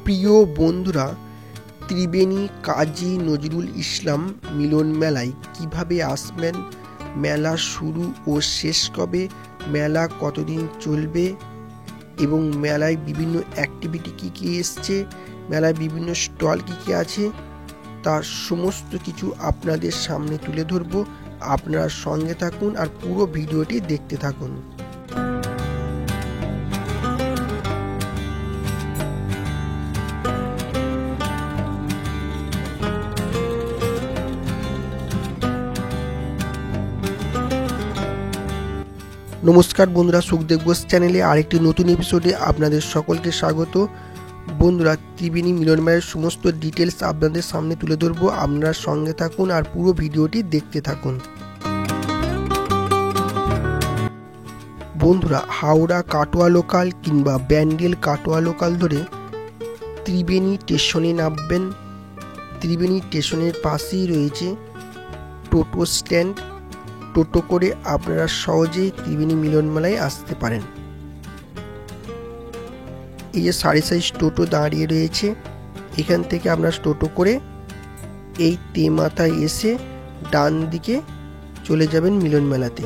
প্রিয় বন্ধুরা, ত্রিবেণী কাজী নজরুল ইসলাম মিলন মেলায় কিভাবে আসবেন, মেলা শুরু ও শেষ কবে, মেলা কতদিন চলবে এবং মেলায় বিভিন্ন অ্যাক্টিভিটি কী কী এসছে, মেলায় বিভিন্ন স্টল কী কী আছে, তার সমস্ত কিছু আপনাদের সামনে তুলে ধরবো। আপনারা সঙ্গে থাকুন আর পুরো ভিডিওটি দেখতে থাকুন। নমস্কার বন্ধুরা, সুখদেব ঘোষ চ্যানেলে আরেকটি নতুন এপিসোডে আপনাদের সকলকে স্বাগত। বন্ধুরা, ত্রিবেণী মিলন মেলার সমস্ত ডিটেলস আপনাদের সামনে তুলে ধরবো। আপনারা সঙ্গে থাকুন আর পুরো ভিডিওটি দেখতে থাকুন। বন্ধুরা, হাওড়া কাটোয়া লোকাল কিংবা ব্যান্ডেল কাটোয়া লোকাল ধরে ত্রিবেণী স্টেশনে নামবেন। ত্রিবেণী স্টেশনের পাশেই রয়েছে টোটো স্ট্যান্ড। টোটো করে আপনারা সহজেই ত্রিবেণী মিলন মেলায় আসতে পারেন। এই যে সারি সাইজ টোটো দাঁড়িয়ে রয়েছে, এখান থেকে আপনারা টোটো করে এই তেমাথায় এসে ডান দিকে চলে যাবেন মিলন মেলাতে।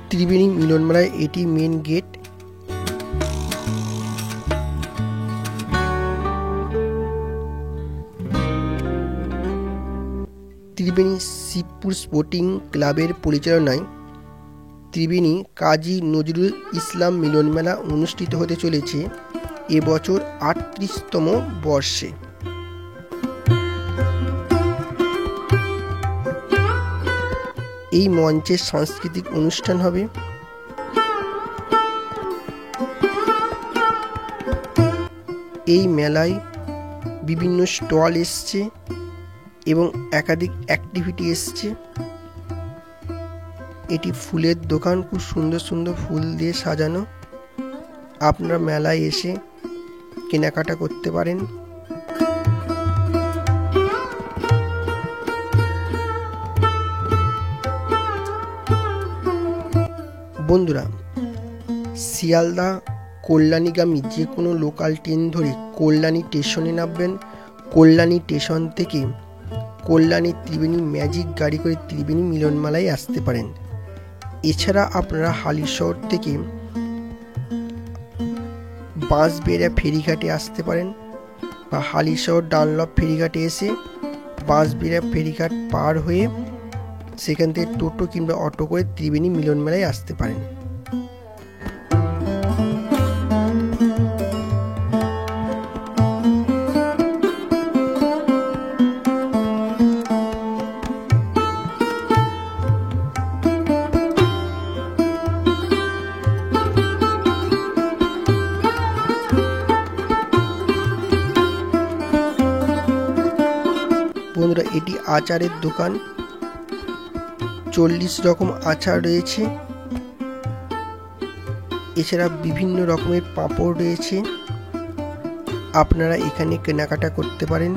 ত্রিবেণী মিলন মেলায় এটি main gate. Tribeni Shibpur sporting ক্লাবের পরিচালনায় ত্রিবেণী কাজী নজরুল ইসলাম মিলন মেলা অনুষ্ঠিত হতে চলেছে এবছর ৩৮তম বর্ষে। এই মঞ্চে সাংস্কৃতিক অনুষ্ঠান হবে। এই মেলায় বিভিন্ন স্টল এসছে এবং একাধিক অ্যাক্টিভিটি এসছে। এটি ফুলের দোকান, খুব সুন্দর সুন্দর ফুল দিয়ে সাজানো। আপনারা মেলায় এসে কেনাকাটা করতে পারেন। বন্ধুরা, শিয়ালদা কল্যাণীগামী যে কোনো লোকাল ট্রেন ধরে কল্যাণী স্টেশনে নামবেন। কল্যাণী স্টেশন থেকে কল্যাণী ত্রিবেণী ম্যাজিক গাড়ি করে ত্রিবেণী মিলন মেলায় আসতে পারেন। এছাড়া আপনারা হালিশহর থেকে বাঁশবেড়িয়া ফেরিঘাটে আসতে পারেন বা হালিশহর ডানলপ ফেরিঘাটে এসে বাঁশবেড়িয়া ফেরিঘাট পার হয়ে সেখান থেকে টোটো কিংবা অটো করে ত্রিবেণী মিলন মেলায় আসতে পারেন। বন্ধুরা, এটি আচারের দোকান। 40 রকম আচার রয়েছে। এছাড়া বিভিন্ন রকমের পাঁপড় রয়েছে। আপনারা এখানে কেনাকাটা করতে পারেন।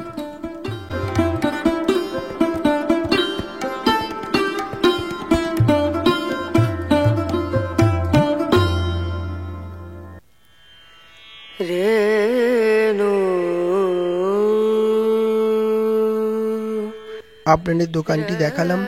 আপনাদের দোকানটি দেখালাম।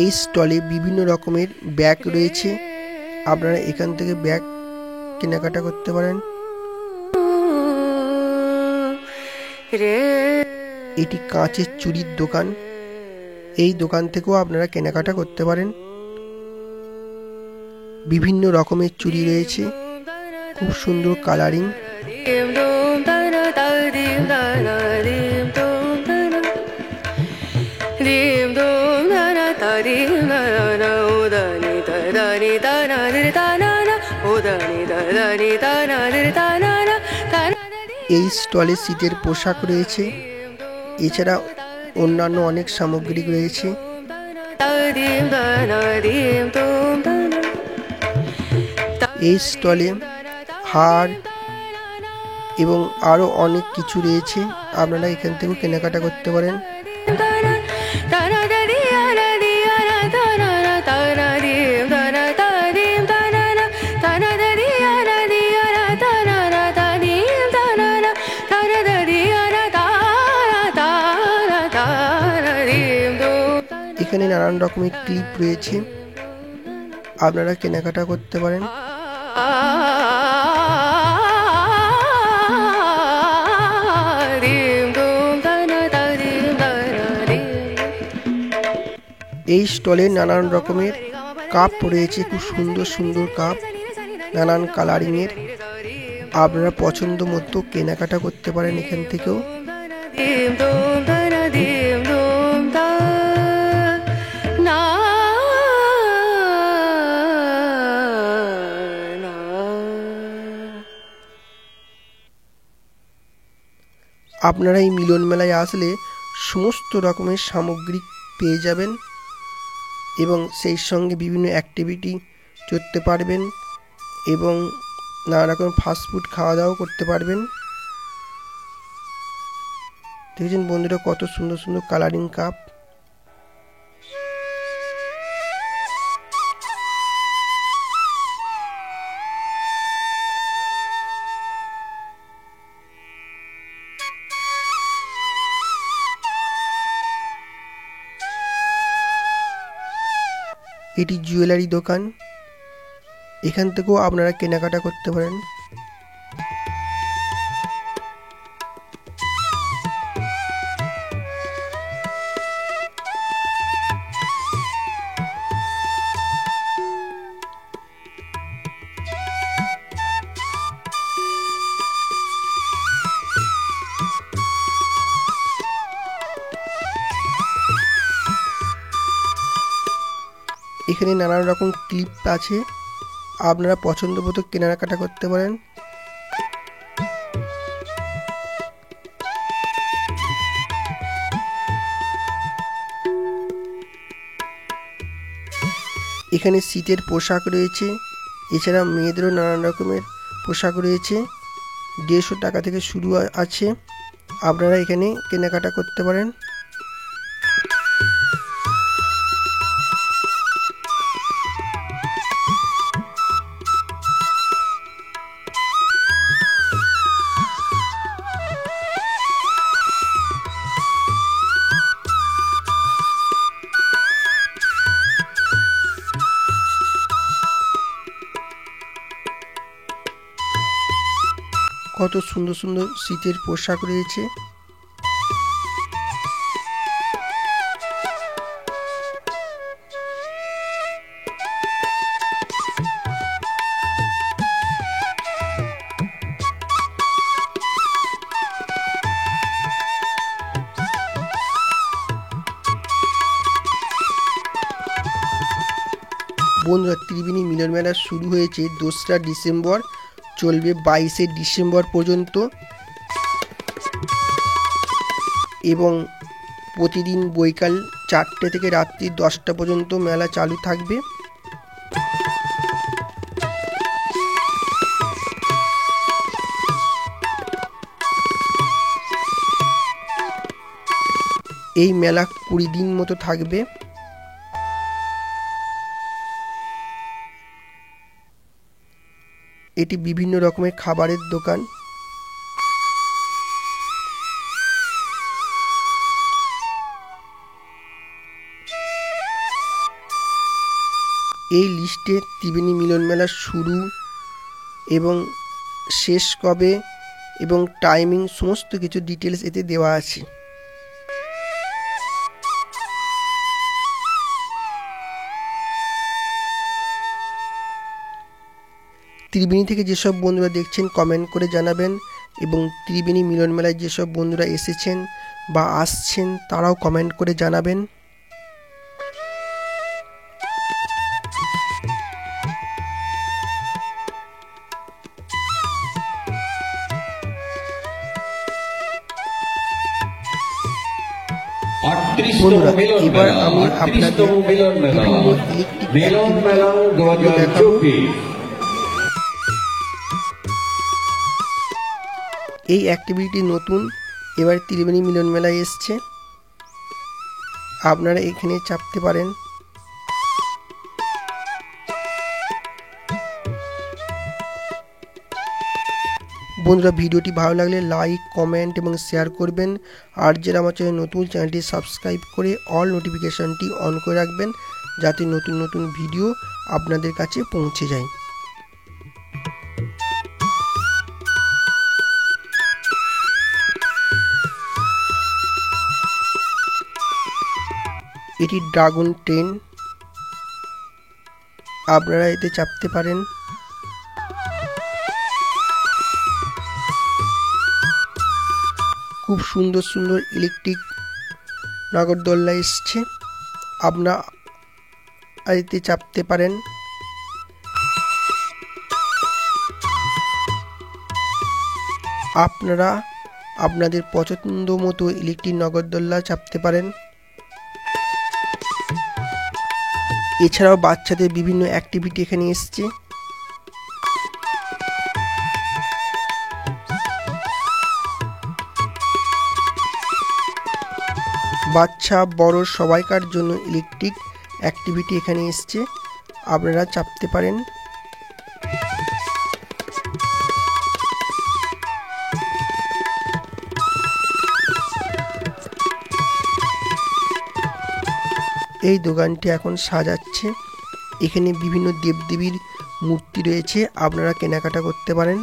এই স্টলে বিভিন্ন রকমের ব্যাগ রয়েছে। আপনারা এখান থেকে ব্যাগ কেনাকাটা করতে পারেন। এটি কাঁচের চুড়ির দোকান। এই দোকান থেকেও আপনারা কেনাকাটা করতে পারেন। বিভিন্ন রকমের চুড়ি রয়েছে, খুব সুন্দর কালারিং। এই স্টলে শীতের পোশাক রয়েছে। এছাড়া অন্যান্য অনেক সামগ্রী রয়েছে। এই স্টলে হার এবং আরও অনেক কিছু রয়েছে, আপনারা এখান থেকেও কেনাকাটা করতে পারেন। এখানে নানান রকমের ক্লিপ রয়েছে, আপনারা কেনাকাটা করতে পারেন। এই স্টলে নানান রকমের কাপ রয়েছে, খুব সুন্দর সুন্দর কাপ, নানান কালারিংয়ের। আপনারা পছন্দ মতো কেনাকাটা করতে পারেন এখান থেকেও। আপনারা এই মিলন মেলায় আসলে সমস্ত রকমের সামগ্রী পেয়ে যাবেন এবং সেই সঙ্গে বিভিন্ন অ্যাক্টিভিটি করতে পারবেন এবং নানা রকম ফাস্টফুড খাওয়া দাওয়া করতে পারবেন। দেখছেন বন্ধুরা কত সুন্দর সুন্দর কালারিং কাপ। এটি জুয়েলারি দোকান, এখান থেকেও আপনারা কেনাকাটা করতে পারেন। এখানে নানান রকম ক্লিপ আছে, আপনারা পছন্দ মতো কেনাকাটা করতে পারেন। এখানে শীতের পোশাক রয়েছে, এছাড়া মেয়েদেরও নানান রকমের পোশাক রয়েছে। 150 টাকা থেকে শুরু আছে, আপনারা এখানে কেনাকাটা করতে পারেন। কত সুন্দর সুন্দর শীতের পোশাক রয়েছে। বন্ধুরা, ত্রিবেণী মিলন মেলা শুরু হয়েছে 2রা ডিসেম্বর, চলবে 22শে ডিসেম্বর পর্যন্ত এবং প্রতিদিন বৈকাল 4টে থেকে রাত্রি 10টা পর্যন্ত মেলা চালু থাকবে। এই মেলা 20 দিন মতো থাকবে। এটি বিভিন্ন রকমের খাবারের দোকান। এই লিস্টে ত্রিবেণী মিলন মেলার শুরু এবং শেষ কবে এবং টাইমিং সমস্ত কিছু ডিটেলস এতে দেওয়া আছে। ত্রিবেণী থেকে যেসব বন্ধুরা দেখছেন কমেন্ট করে জানাবেন এবং ত্রিবেণী মিলন মেলায় যেসব বন্ধুরা এসেছেন বা আসছেন তারাও কমেন্ট করে জানাবেন। বন্ধুরা, এবার আমি আপনাদের বিভিন্ন ইলেকট্রিক দেখাবো। এই অ্যাক্টিভিটি নতুন, এবার ত্রিবেণী মিলন মেলায় এসছে। আপনারা এখানে চাপতে পারেন। বন্ধুরা, ভিডিওটি ভালো লাগলে লাইক, কমেন্ট এবং শেয়ার করবেন। আর যারা আমার চ্যানেল নতুন, চ্যানেলটি সাবস্ক্রাইব করে অল নোটিফিকেশনটি অন করে রাখবেন, যাতে নতুন নতুন ভিডিও আপনাদের কাছে পৌঁছে যায়। এটি ড্রাগন ট্রেন, আপনারা এতে চাপতে পারেন। খুব সুন্দর সুন্দর ইলেকট্রিক নাগরদোল্লা এসছে, আপনারা এতে চাপতে পারেন। আপনারা আপনাদের পছন্দ মতো ইলেকট্রিক নাগরদোল্লা চাপতে পারেন। এছাড়াও বাচ্চাদের বিভিন্ন অ্যাক্টিভিটি এখানে এসছে। বাচ্চা বড় সবাইকার জন্য ইলেকট্রিক অ্যাক্টিভিটি এখানে এসছে, আপনারা চাপতে পারেন। এই দোকানটি এখন সাজাচ্ছে। এখানে বিভিন্ন দেবদেবীর মূর্তি রয়েছে, আপনারা কেনাকাটা করতে পারেন।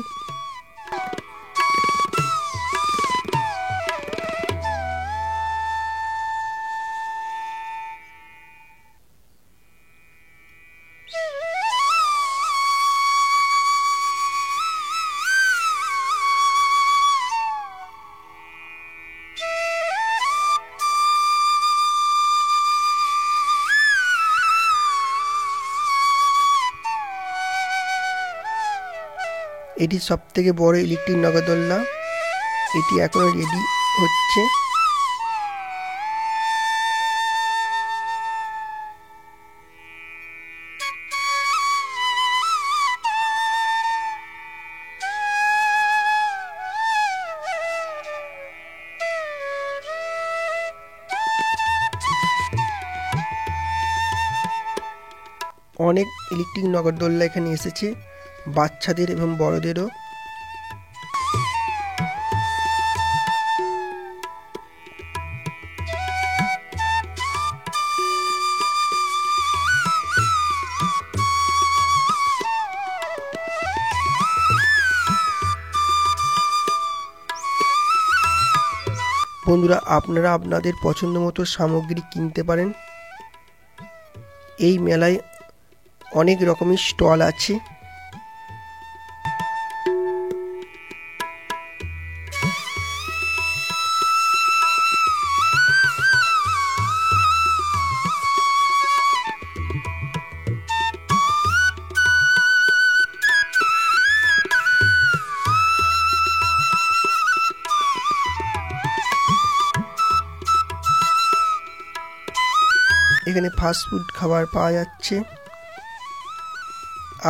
এটি সবথেকে বড় ইলেকট্রিক নাগরদোল্লা, এটি এখনো রেডি হচ্ছে। অনেক ইলেকট্রিক নাগরদোল্লা এখানে এসেছে, বাচ্চাদের এবং বড়দেরও। বন্ধুরা, আপনারা আপনাদের পছন্দ মতো সামগ্রী কিনতে পারেন। এই মেলায় অনেক রকমের স্টল আছে। এখানে ফাস্টফুড খাবার পাওয়া যাচ্ছে,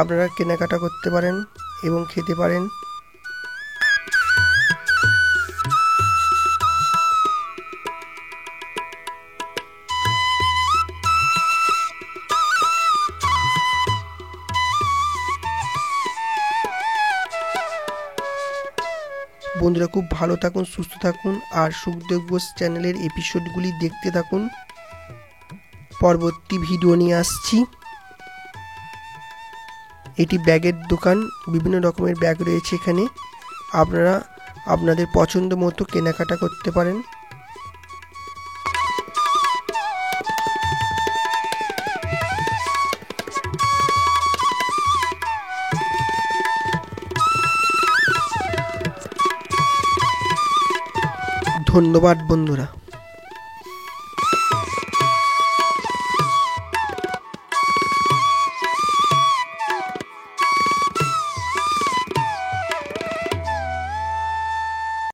আপনারা কেনাকাটা করতে পারেন এবং খেতে পারেন। বন্ধুরা, খুব ভালো থাকুন, সুস্থ থাকুন, আর সুখদেব ঘোষ চ্যানেলের এপিসোডগুলি দেখতে থাকুন। পরবর্তী ভিডিও নিয়ে আসছি। এটি ব্যাগের দোকান, বিভিন্ন রকমের ব্যাগ রয়েছে এখানে, আপনারা আপনাদের পছন্দ মতো কেনাকাটা করতে পারেন। ধন্যবাদ বন্ধুরা।